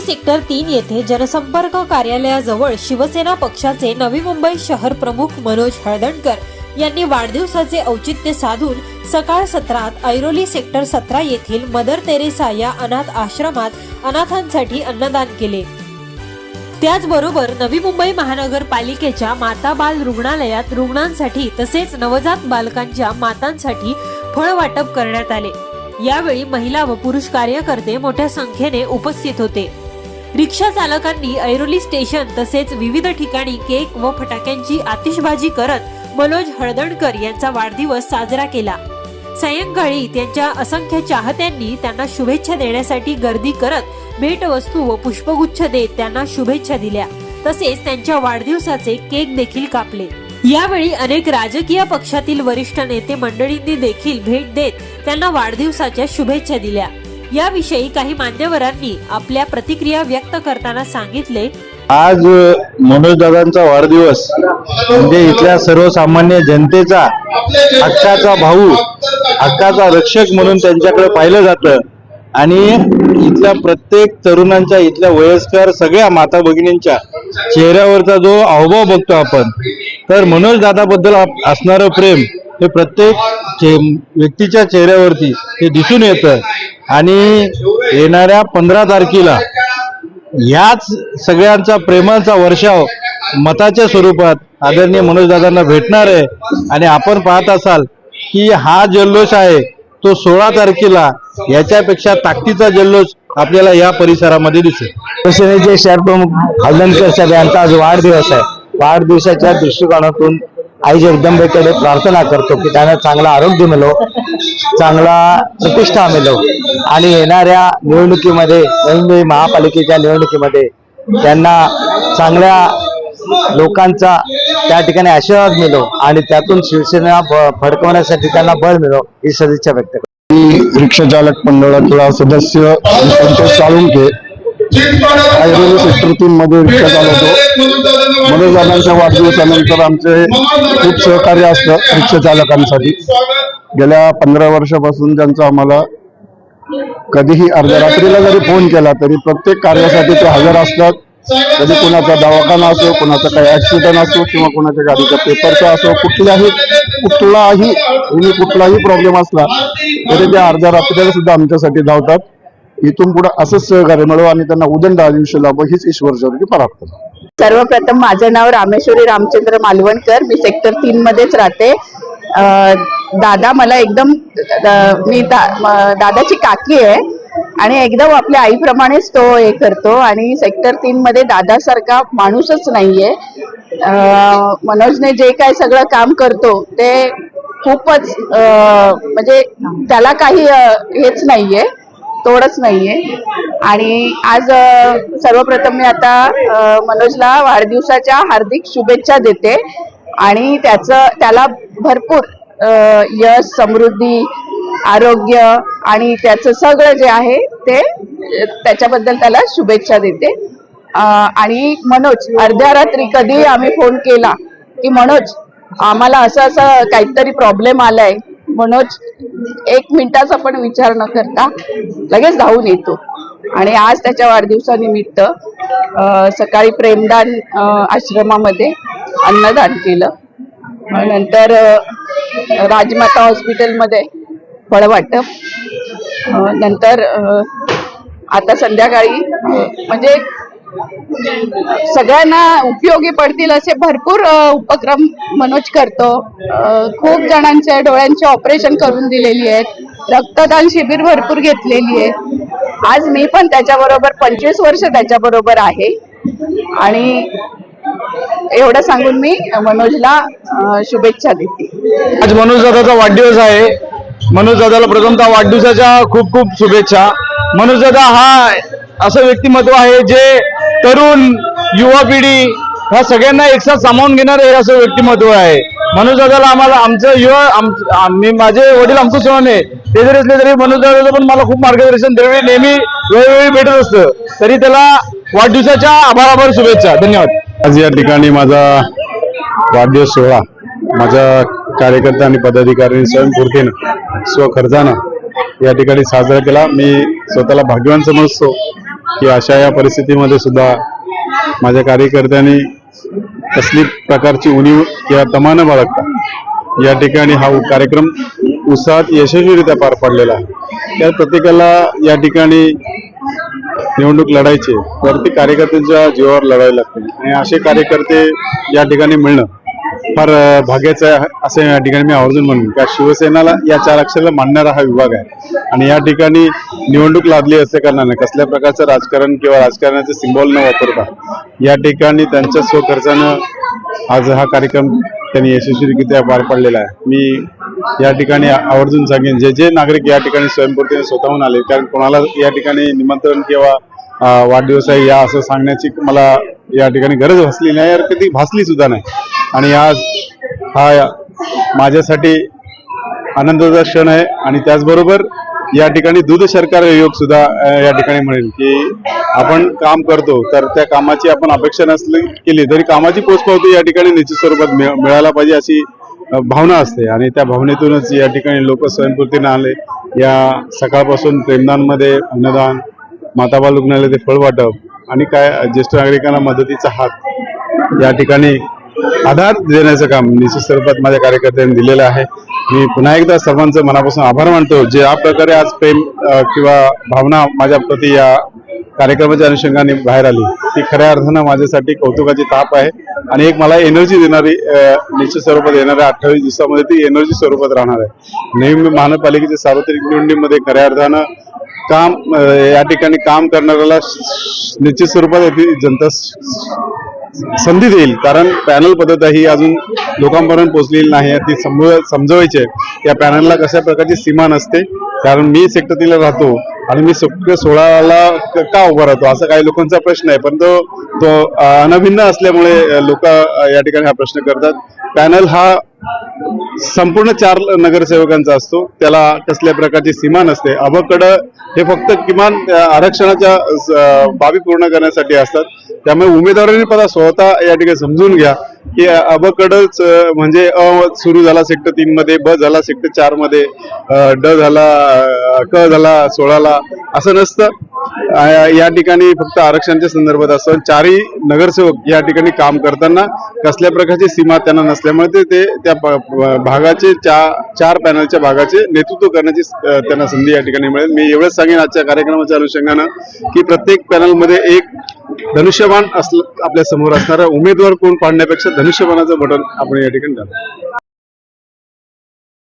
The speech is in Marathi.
सेक्टर 3 येथे जनसंपर्क कार्यालयाजवळ शिवसेना पक्षाचे नवी मुंबई शहर प्रमुख मनोज हळदणकर यांनी वाढदिवसाचे औचित्य साधून सकाळ सत्रात ऐरोली सेक्टर 17 येथील मदर तेरेसा या अनाथ आश्रमात अनाथांसाठी अन्नदान केले। त्याचबरोबर नवी मुंबई महानगरपालिकेच्या माता बाल रुग्णालयात रुग्णांसाठी तसेच नवजात बालकांच्या मातांसाठी फळ वाटप करण्यात आले। यावेळी महिला व पुरुष कार्यकर्ते मोठ्या संख्येने उपस्थित होते। रिक्षा चालकांनी ऐरोली स्टेशन तसेच विविध ठिकाणी केक व फटाक्यांची आतिषबाजी करत मनोज हळदणकर यांचा वाढदिवस साजरा केला। सायंकाळी त्यांच्या असंख्य चाहत्यांनी त्यांना शुभेच्छा देण्यासाठी गर्दी करत भेटवस्तू व पुष्पगुच्छ देत त्यांना शुभेच्छा दिल्या। तसेच त्यांच्या वाढदिवसाचे केक देखील कापले। यावेळी अनेक राजकीय पक्षातील वरिष्ठ नेते मंडळींनी देखील भेट देत त्यांना वाढदिवसाच्या शुभेच्छा दिल्या। याविषयी काही मान्यवरांनी आपल्या प्रतिक्रिया व्यक्त करताना सांगितले, आज मनोज दादांचा वाढदिवस म्हणजे इथल्या सर्वसामान्य जनतेचा हक्काचा भाऊ, हक्काचा रक्षक म्हणून त्यांच्याकडे पाहिलं जातं आणि इथल्या प्रत्येक तरुणांच्या, इथल्या वयस्कर सगळ्या माता भगिनींच्या चेहऱ्यावरचा जो हावभाव बघतो आपण, तर मनोज दादाबद्दल असणारं प्रेम हे प्रत्येक व्यक्तीच्या चेहऱ्यावरती हे दिसून येतं। आणि येणाऱ्या 15 तारखेला याच सगळ्यांचा प्रेमाचा वर्षाव मताच्या स्वरूपात आदरणीय मनोज दादांना भेटणार आहे। आणि आपण पाहत असाल की हा जल्लोष आहे तो 16 तारखेला याच्यापेक्षा ताकदीचा जल्लोष आपल्याला या परिसरामध्ये दिसेल। शिवसेनेचे शहर प्रमुख हळदणकर साहेब यांचा आज वाढदिवस आहे। वाढदिवसाच्या दृष्टिकोनातून आई जगदंबेकडे प्रार्थना करतो की त्यांना चांगला आरोग्य मिळो, चांगला प्रतिष्ठा मिळो आणि येणाऱ्या निवडणुकीमध्ये, मुंबई महापालिकेच्या निवडणुकीमध्ये त्यांना चांगल्या लोकांचा त्या ठिकाणी आशीर्वाद मिळो आणि त्यातून शिवसेना फडकवण्यासाठी त्यांना बळ मिळो ही सदिच्छा व्यक्त करतो। मी रिक्षा चालक मंडळातला सदस्य संतोष साळुंके ऐरोली सेक्टर 3 मध्ये रिक्षा चालवतो। मनोज दादांच्या वाढदिवसानंतर आमचे खूप सहकार्य असतं रिक्षा चालकांसाठी। गेल्या 15 वर्षापासून त्यांचा आम्हाला कधीही अर्ध्या रात्रीला जरी फोन केला तरी प्रत्येक कार्यासाठी ते हजर असतात। कधी कोणाचा दवाखाना असो, कोणाचा काही ऍक्सिडेंट असो किंवा कोणाच्या गाडीचा पेपरचा असो, कुठलाही प्रॉब्लेम असला तरी ते अर्ध्या रात्रीला सुद्धा आमच्यासाठी धावतात। इथून पुढे असंच सहकार्य मिळो आणि त्यांना उदंड आयुष्य लाभो हीच ईश्वरचरणी प्रार्थना। सर्वप्रथम माझं नाव रामेश्वरी रामचंद्र मालवणकर, मी सेक्टर 3 मध्येच राहते। दादा मला एकदम मी दादाची काकी आहे आणि एकदम आपल्या आईप्रमाणेच तो हे करतो आणि सेक्टर 3 मध्ये दादासारखा माणूसच नाहीये। मनोजने जे काय सगळं काम करतो ते खूपच म्हणजे त्याला काही हेच नाहीये, तोडच नाहीये। आणि आज सर्वप्रथम मी आता मनोजला वाढदिवसाच्या हार्दिक शुभेच्छा देते आणि त्याला भरपूर यश, समृद्धी, आरोग्य आणि त्याचं सगळं जे आहे ते त्याच्याबद्दल त्याला शुभेच्छा देते। आणि मनोज अर्ध्या रात्री कधी आम्ही फोन केला की मनोज आम्हाला असं काहीतरी प्रॉब्लेम आलाय, मनोज 1 मिनिटाचा पण विचार न करता लगेच धावून येतो। आणि आज त्याच्या वाढदिवसानिमित्त सकाळी प्रेमदान आश्रमामध्ये अन्नदान केलं, नंतर राजमाता हॉस्पिटलमध्ये फळ वाटप, नंतर आता संध्याकाळी म्हणजे सगळ्यांना उपयोगी पडतील असे भरपूर उपक्रम मनोज करतो। खूप जणांच्या डोळ्यांचे ऑपरेशन करून दिलेली आहेत, रक्तदान शिबिर भरपूर घेतलेली आहे। आज मी पण त्याच्याबरोबर 25 वर्ष त्याच्याबरोबर आहे आणि एवढं सांगून मी मनोजला शुभेच्छा देते। आज मनोज दादाचा वाढदिवस आहे। मनोज दादाला प्रथमतः वाढदिवसाच्या खूप खूप शुभेच्छा। मनोज दादा हा असं व्यक्तिमत्व आहे जे तरुण, युवा पिढी ह्या सगळ्यांना एकसाथ सामावून घेणारे असं व्यक्तिमत्व आहे। मनोज दादाला आम्हाला मी माझे वडील अंकुश सोनवणे ते जरी असले तरी मनोज दादाचं पण मला खूप मार्गदर्शन नेहमी वेळोवेळी भेटत असतं, तरी त्याला वाढदिवसाच्या आभार शुभेच्छा। धन्यवाद। आज या ठिकाणी माझा वाढदिवस सोहळा माझ्या कार्यकर्ते आणि पदाधिकाऱ्यांनी स्वयंस्फूर्तीनं, स्वखर्चानं या ठिकाणी साजरा केला। मी स्वतःला भाग्यवान समजतो की अशा या परिस्थितीमध्ये सुद्धा माझ्या कार्यकर्त्यांनी कसली प्रकारची उणीव किंवा तमा न बाळगता या ठिकाणी हा कार्यक्रम उत्साहात यशस्वीरित्या पार पाडलेला आहे. त्या प्रत्येकाला या ठिकाणी निवडणूक लढायची तर ती कार्यकर्त्यांच्या जीवावर लढायला लागते आणि असे कार्यकर्ते या ठिकाणी मिळणं फार भाग्याचं आहे असं या ठिकाणी मी आवर्जून म्हणेन. का शिवसेनाला या 4 अक्षराला मानणारा हा विभाग आहे आणि या ठिकाणी निवडणूक लादली असते कारणाने कसल्या प्रकारचं राजकारण किंवा राजकारणाचे सिंबॉल न वापरता या ठिकाणी त्यांच्या स्वखर्चानं आज हा कार्यक्रम त्यांनी यशस्वीरित्या पार पाडलेला आहे. मी या ठिकाणी आवर्जून सांगेन जे नागरिक या ठिकाणी स्वयंपूर्तीने स्वतःहून आले, कारण कोणाला या ठिकाणी निमंत्रण किंवा वाढदिवस आहे या असं सांगण्याची मला या ठिकाणी गरज भासली नाही, यार कधी भासली सुद्धा नाही. आणि आज हा माझ्यासाठी आनंदाचा क्षण आहे आणि त्याचबरोबर या ठिकाणी दूध शर्करा योग सुद्धा या ठिकाणी म्हणेल की आपण काम करतो तर त्या कामाची आपण अपेक्षा नसली केली तरी कामाची पोचपावती या ठिकाणी निश्चित स्वरूपात मिळायला पाहिजे अशी भावना असते आणि त्या भावनेतूनच या ठिकाणी लोक स्वयंपूर्तीने आले. या सकाळपासून प्रेमदानमध्ये अन्नदान, माताबाल रुग्णालय ते फळ वाटप आणि काय ज्येष्ठ नागरिकांना मदतीचा हात या ठिकाणी आधार देण्याचं काम निश्चित स्वरूपात माझ्या कार्यकर्त्यांनी दिलेलं आहे. मी पुन्हा एकदा सर्वांचं मनापासून आभार मानतो. ज्या प्रकारे आज प्रेम किंवा भावना माझ्या प्रति या कार्यक्रमाच्या अनुषंगाने बाहेर आली ती खऱ्या अर्थानं माझ्यासाठी कौतुकाची ताप आहे आणि एक मला एनर्जी देणारी निश्चित स्वरूपात येणाऱ्या 28 दिवसामध्ये ती एनर्जी स्वरूपात राहणार आहे. नेहमी महानगरपालिकेच्या सार्वत्रिक निवडणुकीमध्ये खऱ्या अर्थानं काम या ठिकाणी काम करणाऱ्याला निश्चित स्वरूपात जनता संधी देईल, कारण पॅनल पद्धत ही अजून लोकांपर्यंत पोहोचलेली नाही. ती समजवायची त्या पॅनलला कशा प्रकारची सीमा नसते, कारण मी सेक्टर 3 ला राहतो आणि मी सेक्टर 16 का उभा राहतो असा काही लोकांचा प्रश्न आहे, पण तो अनभिन्न असल्यामुळे लोक या ठिकाणी हा प्रश्न करतात. पॅनल हा संपूर्ण 4 नगरसेवकांचा असतो, त्याला कसल्या प्रकारची सीमा नसते. अबकडं हे फक्त किमान आरक्षणाच्या बाबी पूर्ण करण्यासाठी असतात. त्यामुळे उमेदवारांनी पदा स्वतः या ठिकाणी समजून घ्या की अबकडच म्हणजे अ सुरू झाला सेक्टर 3 मध्ये, ब झाला सेक्टर 4 मध्ये, ड झाला, क झाला 16 ला, असं नसतं. या ठिकाणी फक्त आरक्षणाच्या संदर्भात असतं. 4ही नगरसेवक या ठिकाणी काम करताना कसल्या प्रकारची सीमा त्यांना नसल्यामुळे ते त्या भागाचे 4 पॅनलच्या भागाचे नेतृत्व करण्याची त्यांना संधी या ठिकाणी मिळेल. मी एवढंच सांगेन आजच्या कार्यक्रमाच्या अनुषंगानं की प्रत्येक पॅनलमध्ये एक धनुष्यबाण आपल्या समोर असणारा उमेदवार कोण पाडण्यापेक्षा धनुष्यबाणाचं बटन आपण या ठिकाणी दाबू.